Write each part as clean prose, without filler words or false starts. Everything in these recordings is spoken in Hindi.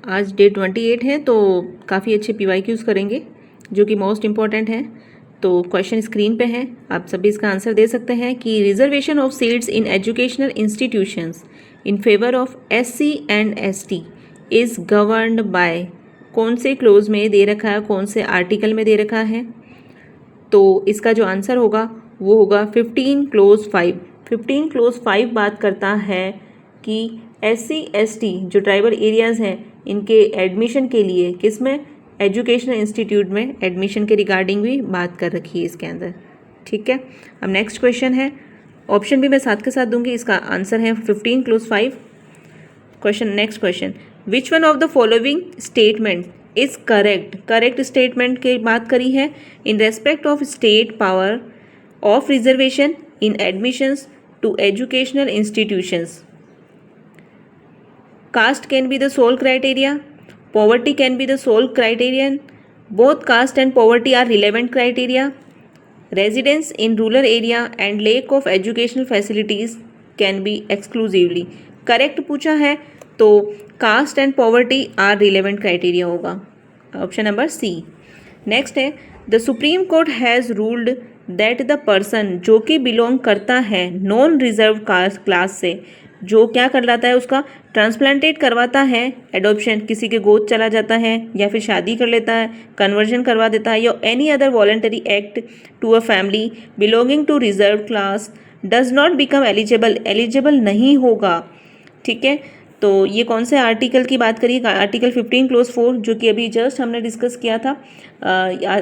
आज डे 28 है तो काफ़ी अच्छे PYQs करेंगे जो कि मोस्ट इम्पॉर्टेंट हैं। तो क्वेश्चन स्क्रीन पे है, आप सभी इसका आंसर दे सकते हैं कि reservation of seats in educational institutions in favour of SC and ST is governed bye, कौन से क्लोज में दे रखा है, कौन से आर्टिकल में दे रखा है। तो इसका जो आंसर होगा वो होगा 15 क्लोज 5। 15 क्लोज 5 बात करता है कि SC ST जो ट्राइबल एरियाज़ हैं इनके एडमिशन के लिए किस में, एजुकेशनल इंस्टीट्यूट में एडमिशन के रिगार्डिंग भी बात कर रखी है इसके अंदर। ठीक है, अब नेक्स्ट क्वेश्चन है, ऑप्शन भी मैं साथ के साथ दूंगी, इसका आंसर है 15 clause 5। Question, next question, which one of the following statement is correct. Correct statement की बात करी है in respect of state power of reservation in admissions to educational institutions. Caste can be the sole criteria. Poverty can be the sole criterion. Both caste and poverty are relevant criteria. Residence in rural area and lack of educational facilities can be exclusively. Correct पूछा है तो caste and poverty are relevant criteria होगा, ऑप्शन नंबर C। नेक्स्ट है, the supreme court has ruled that the person जो कि बिलोंग करता है नॉन रिजर्व कास्ट क्लास से, जो क्या करवाता है उसका ट्रांसप्लांटेड करवाता है, एडॉप्शन किसी के गोद चला जाता है या फिर शादी कर लेता है, कन्वर्जन करवा देता है, या any other voluntary act to a family belonging to reserve class does not become eligible, eligible नहीं होगा। ठीक है, तो ये कौन से आर्टिकल की बात करिए, आर्टिकल 15 क्लोज 4 जो कि अभी जस्ट हमने डिस्कस किया था।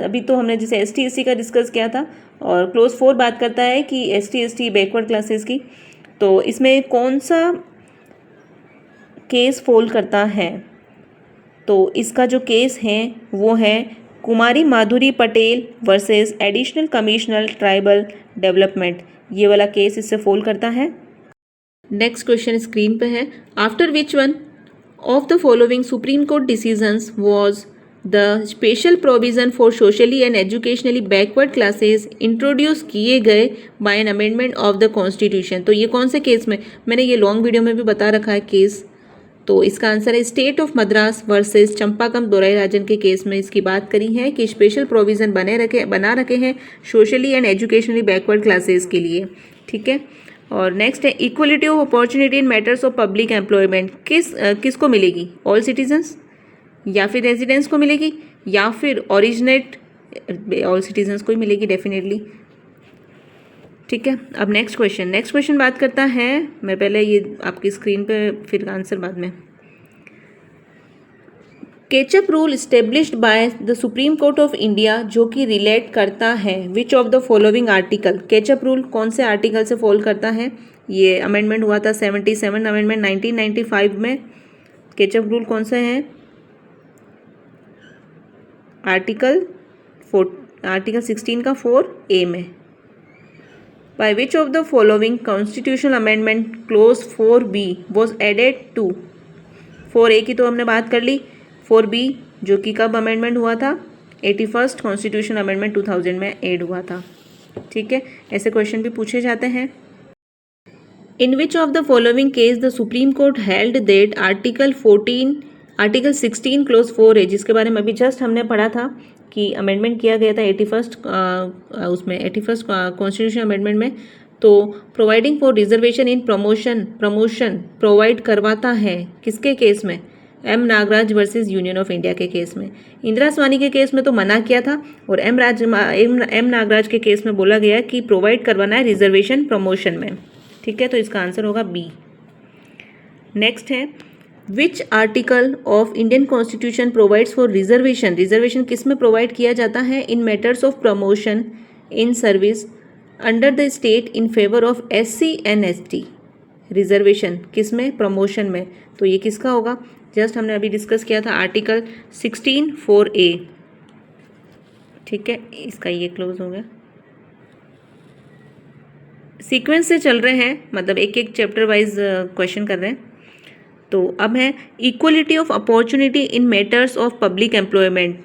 अभी तो हमने जैसे ST SC का डिस्कस किया था, और क्लोज 4 बात करता है कि ST ST बैकवर्ड क्लासेस की। तो इसमें कौन सा केस फॉल करता है, तो इसका जो केस है वो है Kumari Madhuri Patel versus additional commissioner tribal development, ये वाला केस इससे फॉल करता है। नेक्स्ट क्वेश्चन स्क्रीन पे है, after which one of the following supreme court decisions was the special provision for socially and educationally backward classes introduce किए गए by an amendment of the constitution. तो ये कौन से केस में, मैंने ये लॉन्ग वीडियो में भी बता रखा है केस। तो इसका आंसर है स्टेट ऑफ मद्रास वर्सेस चंपाकम दोराईराजन के केस में इसकी बात करी है कि स्पेशल प्रोविज़न बना रखे हैं socially and educationally backward classes के लिए। ठीक है, और नेक्स्ट है equality of opportunity in matters of public employment, किसको मिलेगी, ऑल सिटीजन्स या फिर रेजिडेंट्स को मिलेगी या फिर ओरिजिनेट, ऑल सिटीजन्स को ही मिलेगी डेफिनेटली। ठीक है, अब नेक्स्ट क्वेश्चन बात करता है, मैं पहले ये आपकी स्क्रीन पे फिर आंसर बाद में। Ketchup rule established by the supreme court of India जो कि रिलेट करता है विच of the following article. Ketchup rule कौन से आर्टिकल से फॉल करता है, ये अमेंडमेंट हुआ था 77 अमेंडमेंट 1995 में। केचअप रूल कौन सा है, आर्टिकल 16 का 4A में। By which of the following constitutional amendment clause 4B was added to. 4A की तो हमने बात कर ली, 4B जो कि कब अमेंडमेंट हुआ था, 81st कॉन्स्टिट्यूशन अमेंडमेंट 2000 में ऐड हुआ था। ठीक है, ऐसे क्वेश्चन भी पूछे जाते हैं। In which of the following case the supreme court held that article 16 clause 4A, जिसके बारे में अभी जस्ट हमने पढ़ा था कि अमेंडमेंट किया गया था 81st कॉन्स्टिट्यूशन अमेंडमेंट में, तो providing for reservation in promotion provide करवाता है किसके केस में, M Nagraj versus union of India के केस में। इंदिरा स्वामी के केस में तो मना किया था, और एम नागराज के केस में बोला गया कि प्रोवाइड करवाना है रिजर्वेशन प्रमोशन में। ठीक है, तो इसका आंसर होगा B। नेक्स्ट है, which article of Indian constitution provides for reservation, reservation किस में प्रोवाइड किया जाता है, in matters of promotion in service under the state in favour of SC and ST। Reservation किस में, प्रमोशन में, तो ये किसका होगा, जस्ट हमने अभी डिस्कस किया था आर्टिकल 16 4A। ठीक है, इसका ये क्लोज हो गया। सीक्वेंस से चल रहे हैं, मतलब एक एक चैप्टर वाइज क्वेश्चन कर रहे हैं। तो अब है equality of opportunity in matters of public employment,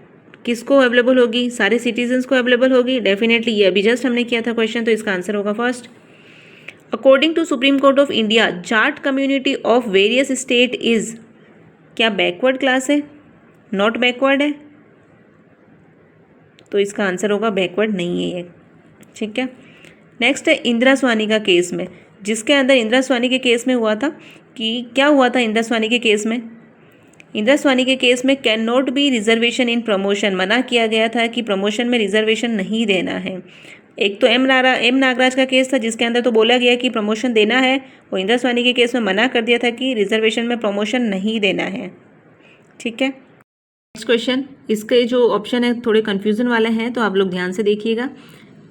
किसको अवेलेबल होगी, सारे सिटीजन्स को अवेलेबल होगी डेफिनेटली, ये अभी जस्ट हमने किया था क्वेश्चन, तो इसका आंसर होगा first. According to supreme court of India Jat community of various state is, क्या बैकवर्ड क्लास है? नॉट बैकवर्ड है, तो इसका आंसर होगा बैकवर्ड नहीं है ये। ठीक है, नेक्स्ट है इंदिरा स्वानी का केस में, जिसके अंदर इंदिरा स्वानी के केस में हुआ था कि क्या हुआ था इंदिरा स्वानी के केस में? इंदिरा स्वानी के केस में can not be reservation in promotion, मना किया गया था कि प्रमोशन में रिजर्वेशन नहीं देना है। एक तो एम नागराज का केस था जिसके अंदर तो बोला गया कि प्रमोशन देना है, और इंदिरा स्वानी के केस में मना कर दिया था कि रिजर्वेशन में प्रमोशन नहीं देना है। ठीक है, नेक्स्ट क्वेश्चन, इसके जो ऑप्शन है थोड़े कन्फ्यूजन वाले हैं, तो आप लोग ध्यान से देखिएगा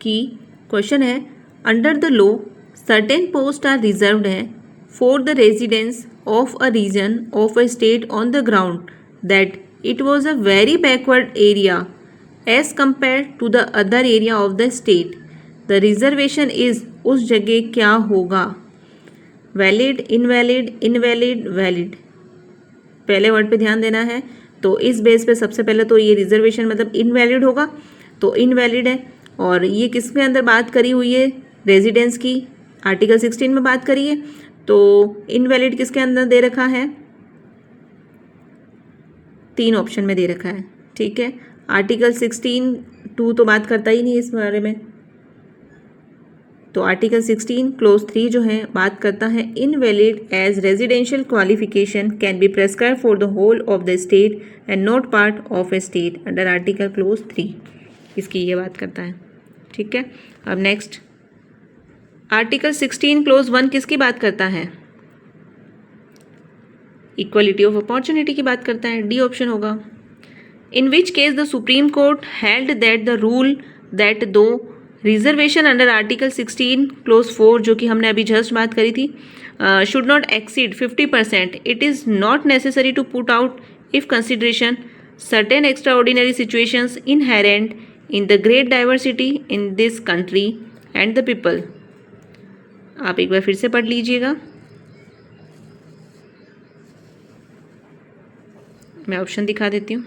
कि क्वेश्चन है under the law certain post are reserved है for the residence of a region of a state on the ground that it was a very backward area as compared to the other area of the state. The reservation is उस जगह क्या होगा? Valid, invalid, invalid, valid. पहले वर्ड पे ध्यान देना है, तो इस बेस पे सबसे पहले तो ये रिजर्वेशन मतलब इनवैलिड होगा, तो इनवैलिड है। और ये किसके अंदर बात करी हुई है? रेजिडेंस की, आर्टिकल 16 में बात करी है, तो इनवैलिड किसके अंदर दे रखा है? 3 ऑप्शन में दे रखा है। ठीक है, आर्टिकल 16(2) तो बात करता ही नहीं इस बारे में, तो आर्टिकल 16 क्लोज 3 जो है बात करता है invalid as residential qualification can be prescribe for the whole of the state and not part of a state under article clause 3, इसकी ये बात करता है। ठीक है, अब नेक्स्ट आर्टिकल 16 क्लोज 1 किसकी बात करता है? इक्वलिटी ऑफ अपॉर्चुनिटी की बात करता है, डी ऑप्शन होगा। In which case the supreme court held that the rule that the reservation under article 16 clause 4 जो कि हमने अभी जस्ट बात करी थी should not exceed 50%, it is not necessary to put out if consideration certain extraordinary situations inherent in the great diversity in this country and the people. आप एक बार फिर से पढ़ लीजिएगा, मैं ऑप्शन दिखा देती हूँ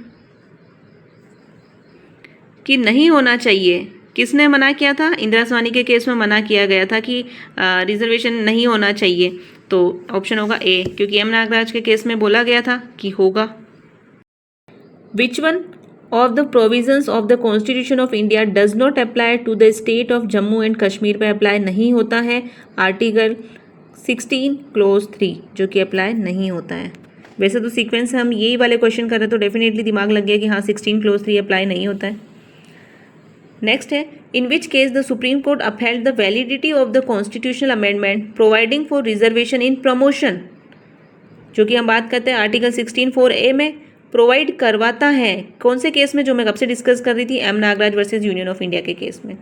कि नहीं होना चाहिए। किसने मना किया था? इंदिरा स्वानी के केस में मना किया गया था कि रिजर्वेशन नहीं होना चाहिए, तो ऑप्शन होगा ए, क्योंकि एम नागराज के केस में बोला गया था कि होगा। Which one of the provisions of the constitution of India does not apply to the state of Jammu and Kashmir पे अप्लाई नहीं होता है? आर्टिकल 16 क्लोज 3 जो कि अप्लाई नहीं होता है। वैसे तो सीक्वेंस से हम यही वाले क्वेश्चन कर रहे हैं, तो डेफिनेटली दिमाग लग गया कि हाँ 16 क्लोज 3 अप्लाई नहीं होता है। नेक्स्ट है in which case the supreme court upheld the validity of the constitutional amendment providing for reservation in promotion, जो कि हम बात करते हैं आर्टिकल 16(4)(a) में प्रोवाइड करवाता है। कौन से केस में? जो मैं कब से डिस्कस कर रही थी, M Nagaraj versus union of India के केस में।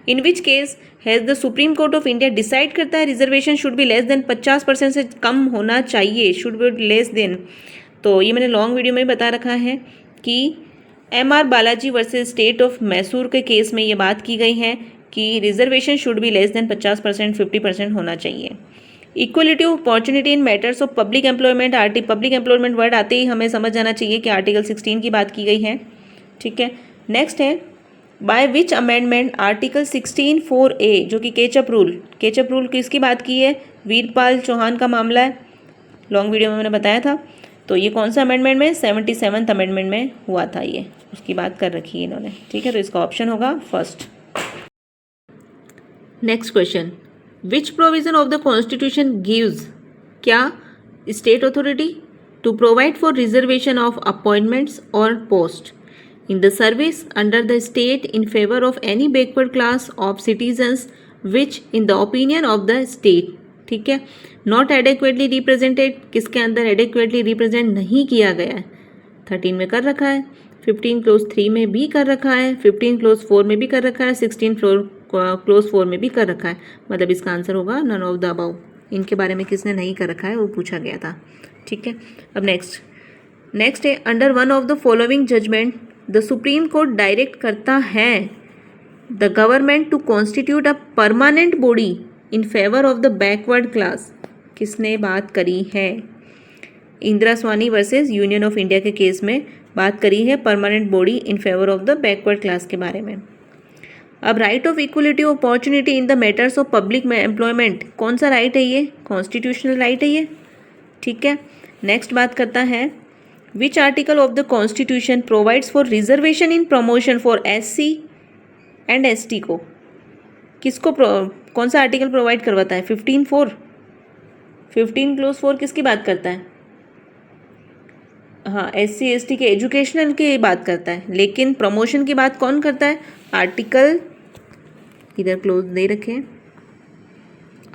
In which case has the supreme court of India decide करता है reservation should be less than 50% से कम होना चाहिए, शुड बी लेस देन। तो ये मैंने लॉन्ग वीडियो में बता रखा है कि MR. Balaji versus state of Mysore के केस में ये बात की गई है कि reservation should be less than 50%, 50% होना चाहिए। Equality of opportunity in matters of public employment, public employment word आते ही हमें समझ जाना चाहिए कि आर्टिकल 16 की बात की गई है। ठीक है, नेक्स्ट है by which amendment article 16(4)(a) जो कि केचप रूल किसकी बात की है? वीरपाल चौहान का मामला है, लॉन्ग वीडियो में मैंने बताया था। तो ये कौन सा अमेंडमेंट में? 77th अमेंडमेंट में हुआ था, ये उसकी बात कर रखी है इन्होंने। ठीक है, तो इसका ऑप्शन होगा first. Next question, which provision of the constitution gives क्या state authority to provide for reservation of appointments और post in the service under the state in favour of any backward class of citizens which in the opinion of the state. ठीक है, नॉट एडेक्वेटली रिप्रेजेंटेड, किसके अंदर एडेक्वेटली रिप्रेजेंट नहीं किया गया है? 13 में कर रखा है, 15 क्लोज 3 में भी कर रखा है, 15 क्लोज 4 में भी कर रखा है, 16 क्लोज 4 में भी कर रखा है। मतलब इसका आंसर होगा नन ऑफ द अबव। इनके बारे में किसने नहीं कर रखा है वो पूछा गया था। ठीक है, अब नेक्स्ट है under one of the following judgement the supreme court direct करता है the government to constitute a permanent body in favour of the backward class. किसने बात करी है? Indira Sawhney versus union of India के केस में बात करी है permanent body in favour of the backward class के बारे में। अब right of equality of opportunity in the matters of public employment, कौन सा राइट है ये? कॉन्स्टिट्यूशनल राइट है ये। ठीक है, नेक्स्ट बात करता है which article of the constitution provides for reservation in promotion for SC and ST को? किसको कौन सा आर्टिकल प्रोवाइड करवाता है? 15(4) 15(4) किसकी बात करता है? हाँ, SC ST के एजुकेशनल की बात करता है, लेकिन प्रमोशन की बात कौन करता है? आर्टिकल इधर क्लोज दे रखे हैं,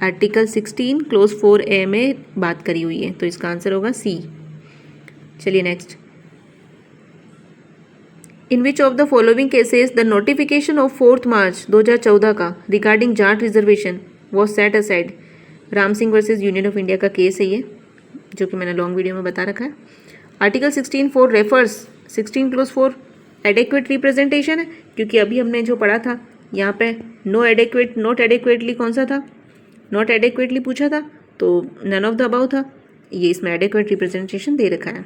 आर्टिकल 16 क्लोज 4A में बात करी हुई है, तो इसका आंसर होगा C। चलिए next. In which of the following cases the notification of 4 मार्च 2014 का regarding Jat reservation was set aside? Ram Singh versus union of India का केस है ये, जो कि मैंने लॉन्ग वीडियो में बता रखा है। Article 16(4) refers 16 clause 4 adequate representation है, क्योंकि अभी हमने जो पढ़ा था यहाँ पे नॉट एडेक्वेटली कौन सा था? नॉट एडेक्वेटली पूछा था, तो नन ऑफ द अबाउ था, ये इसमें एडेक्वेट रिप्रेजेंटेशन दे रखा है।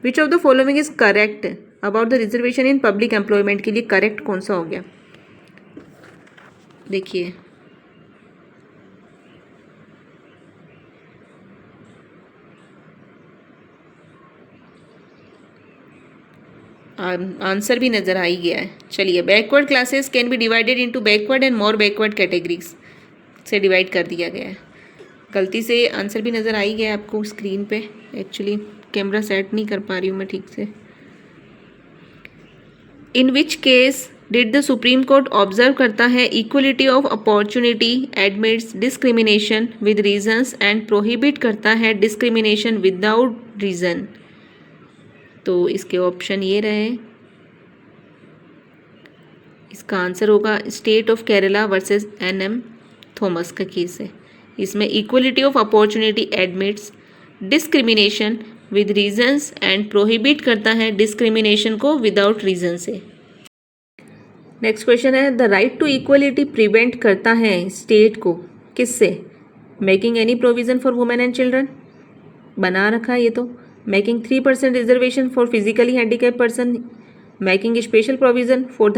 विच of the following is correct about the reservation in public employment के लिए करेक्ट कौन सा हो गया? देखिए, आंसर भी नज़र आ ही गया है। चलिए, backward classes can be divided into backward and more backward categories से डिवाइड कर दिया गया है। गलती से आंसर भी नज़र आ ही गया है आपको स्क्रीन पे। एक्चुअली कैमरा सेट नहीं कर पा रही हूँ मैं ठीक से। In which case did the supreme court observe करता है equality of opportunity admits discrimination with reasons and prohibit करता है डिस्क्रिमिनेशन विदाउट रीज़न? तो इसके ऑप्शन ये रहे, इसका आंसर होगा state of Kerala versus NM Thomas का केस है। इसमें equality of opportunity admits discrimination with reasons and prohibit करता है डिस्क्रिमिनेशन को विदाउट रीजन से। नेक्स्ट क्वेश्चन है, the right to equality prevent करता है स्टेट को किससे? Making any provision for women and children, बना रखा है ये तो। Making 3% reservation for physically handicap person, making special provision for the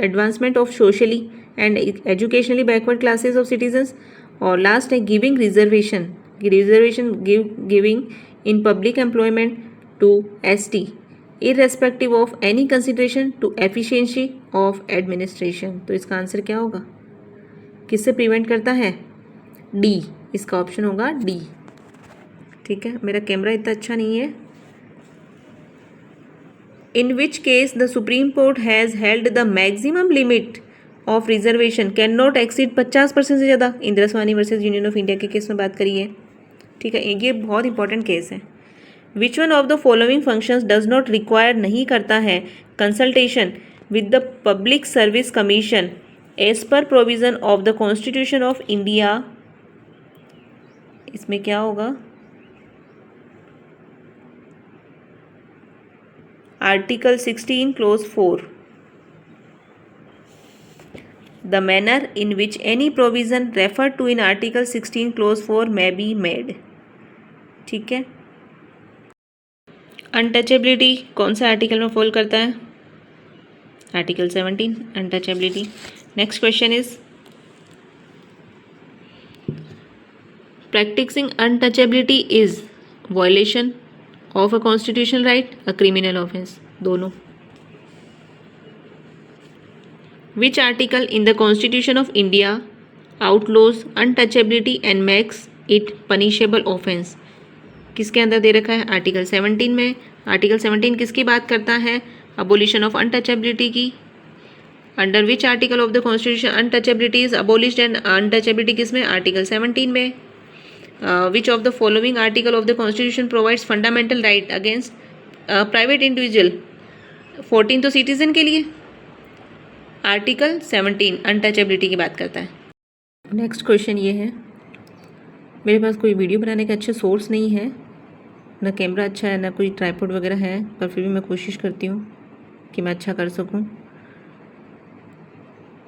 advancement of socially and educationally backward classes of citizens, और लास्ट है giving reservation giving in public employment to ST irrespective of any consideration to efficiency of administration। तो इसका आंसर क्या होगा? किससे प्रिवेंट करता है? D, इसका ऑप्शन होगा D। ठीक है, मेरा कैमरा इतना अच्छा नहीं है। In which case the supreme court has held the maximum limit of reservation can not exceed 50% से ज़्यादा? Indira Swami versus union of India के केस में बात करिए। ठीक है, ये बहुत इंपॉर्टेंट केस है। Which one of the following functions does not require, नहीं करता है consultation with the public service commission as per provision of the constitution of India? इसमें क्या होगा? Article 16 clause 4। The manner in which any provision refer to in article 16 clause 4 may be made. ठीक है, अनटचेबिलिटी कौन सा आर्टिकल में फॉल करता है? Article 17 untouchability. Next question is, practicing untouchability is violation of a constitutional right, a criminal offense, दोनों। Which article in the constitution of India outlaws untouchability and makes it punishable offense? किसके अंदर दे रखा है? आर्टिकल 17 में। आर्टिकल 17 किसकी बात करता है? अबोलिशन ऑफ अनटचेबिलिटी की। Under which article of the constitution untouchability is abolished and untouchability किसमें? आर्टिकल 17 में। विच of the following article of the constitution provides fundamental right against private individual? 14 तो सिटीजन के लिए, आर्टिकल 17 अनटचेबिलिटी की बात करता है। नेक्स्ट क्वेश्चन ये है, मेरे पास कोई वीडियो बनाने का अच्छा सोर्स नहीं है, ना कैमरा अच्छा है, ना कोई ट्राइपॉड वगैरह है, पर फिर भी मैं कोशिश करती हूँ कि मैं अच्छा कर सकूँ।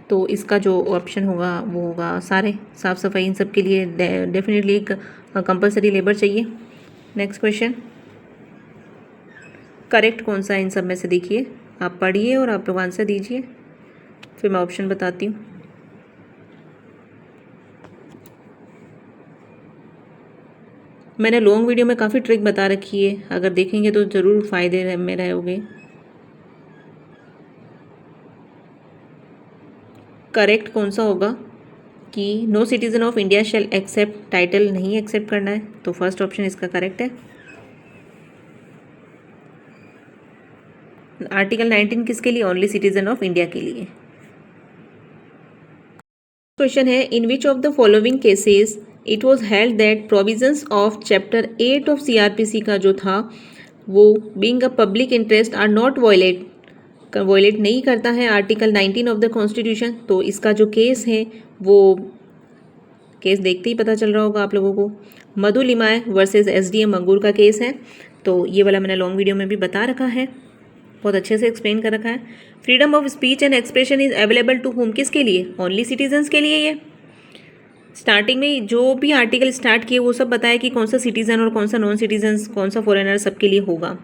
तो इसका जो ऑप्शन होगा वो होगा सारे, साफ़ सफाई, इन सब के लिए डेफिनेटली एक कंपलसरी लेबर चाहिए। नेक्स्ट क्वेश्चन, करेक्ट कौन सा है इन सब में से? देखिए, आप पढ़िए और आप लोग आंसर दीजिए, फिर मैं ऑप्शन बताती हूँ। मैंने लॉन्ग वीडियो में काफ़ी ट्रिक बता रखी है, अगर देखेंगे तो ज़रूर फ़ायदे में रहोगे। करेक्ट कौन सा होगा कि no citizen of India shall accept, title नहीं एक्सेप्ट करना है, तो फर्स्ट ऑप्शन इसका करेक्ट है। आर्टिकल 19 किसके लिए? ओनली सिटीजन ऑफ इंडिया के लिए। क्वेश्चन है in which of the following cases it was held that provisions of chapter 8 of CrPC का जो था वो being a public interest are not violate नहीं करता है आर्टिकल 19 ऑफ द कॉन्स्टिट्यूशन। तो इसका जो केस है वो केस देखते ही पता चल रहा होगा आप लोगों को, मधु लिमाय वर्सेस एसडीएम मंगूर का केस है। तो ये वाला मैंने लॉन्ग वीडियो में भी बता रखा है, बहुत अच्छे से एक्सप्लेन कर रखा है। Freedom of speech and expression is available to whom, किसके लिए? ओनली सिटीजन्स के लिए। ये स्टार्टिंग में जो भी आर्टिकल स्टार्ट किए वो सब बताया कि कौन सा सिटीजन और कौन सा नॉन सिटीजन्स, कौन सा फॉरेनर सबके लिए होगा।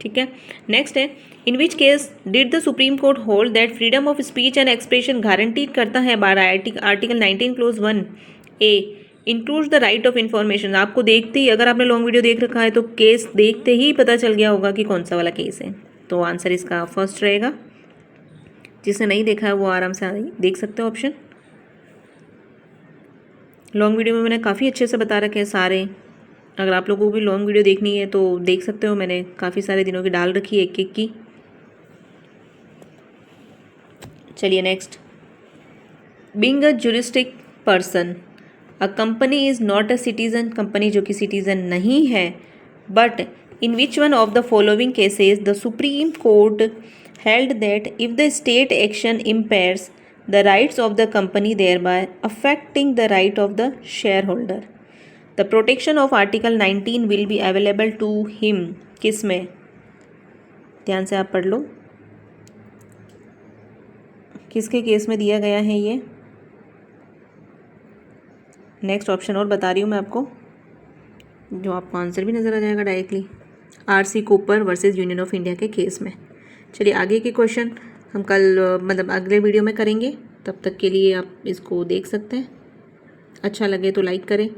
ठीक है, नेक्स्ट है in which case did the supreme court hold that freedom of speech and expression guaranteed करता है बार article 19 clause 1 A includes the right of information. आपको देखते ही, अगर आपने लॉन्ग वीडियो देख रखा है तो केस देखते ही पता चल गया होगा कि कौन सा वाला केस है। तो आंसर इसका फर्स्ट रहेगा। जिसने नहीं देखा है वो आराम से देख सकते हो ऑप्शन। लॉन्ग वीडियो में मैंने काफ़ी अच्छे से बता रखे हैं सारे, अगर आप लोगों को भी लॉन्ग वीडियो देखनी है तो देख सकते हो, मैंने काफ़ी सारे दिनों की डाल रखी है एक एक की। चलिए next, being a juristic person a company is not a citizen, company जो कि सिटीजन नहीं है, but in which one of the following cases the Supreme Court held that if the state action impairs the rights of the company thereby affecting the right of the shareholder, the protection of Article 19 will be available to him। किस में? ध्यान से आप पढ़ लो, किसके केस में दिया गया है ये। नेक्स्ट ऑप्शन और बता रही हूँ मैं आपको, जो आपको आंसर भी नज़र आ जाएगा directly, RC Cooper versus union of India के केस में। चलिए आगे के क्वेश्चन हम कल मतलब अगले वीडियो में करेंगे, तब तक के लिए आप इसको देख सकते हैं। अच्छा लगे तो लाइक करें,